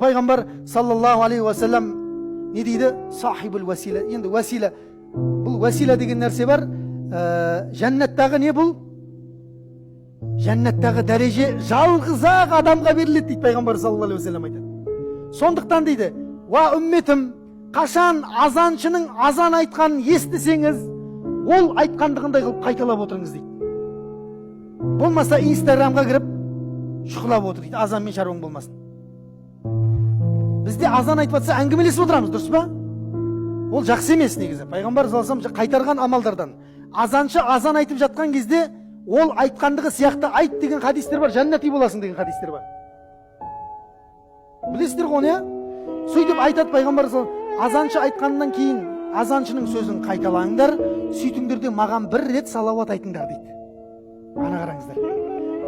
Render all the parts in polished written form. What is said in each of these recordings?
Пайғамбар саллаллаху алейхи ва саллям не дейді? Сахибул васила. Енді васила, бұл васила деген нәрсе бар. Жәннаттағы не бұл? Жәннаттағы дәреже жалғыз-ақ адамға беріледі дейді Пайғамбар саллаллаху алейхи ва саллям айтады. Сондықтан дейді, ва үмметім, қашан азаншының азан айтқанын естісеңіз, ол айтқандығындай қылып қайталап отырыңыз дейді. Болмаса инстаграмға кіріп шұқылап отыр дейді, азанмен шаруаң болмасын. Бізде азан айтып жатса әңгімелесіп отырамыз, дұрыс па? Ол жақсы емес негізі. Пайғамбар саллаллаху алейхи ва саллям қайтарған амалдардан. Азаншы азан айтып жатқан кезде ол айтқандығы сияқты айт деген хадистер бар, жәннати боласың деген хадистер бар. Білесіздер ғой оны, сөйтіп айтады Пайғамбар саллаллаху алейхи ва саллям, азаншы айтқаннан кейін азаншының сөзін қайталаңдар, сөйтіңдер де маған бір рет салауат айтыңдар дейді. Ана қараңыздар.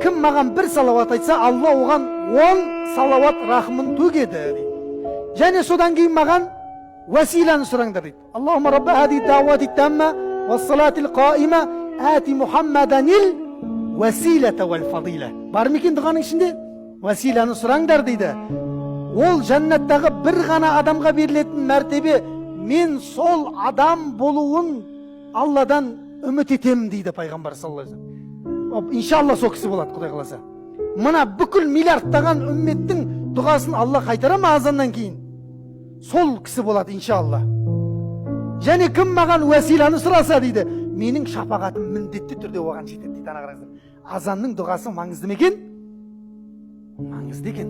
Кім маған бір салауат айтса, Алла оған 10 салауат рахмын төгеді дейді. Және содан кейін маған василаны сұраңдар дейді. Аллахумма рабба хади дауати тамма ва салатил қаима ати Мухаммаданил василата вал фадила. Бар ма екен дұғаның ішінде? Василаны сұраңдар дейді. Ол жәннаттағы бір ғана адамға берілетін мәртебе. Мен сол адам болуын Алладан үміт етем дейді Пайғамбар саллаллаху алейхи ва саллям. Иншалла сол кісі болады, Құдай қаласа. Мына бүкіл миллиардтаған үмметтің дұғасын Алла қайтара ма азаннан кейін? Сол кісі болады иншалла. Және кім маған уәсиланы сұраса дейді, менің шапағатым міндетті түрде оған жетеді дейді. Ана қараңыздар. Азанның дұғасы маңызды ма екен? Маңызды екен.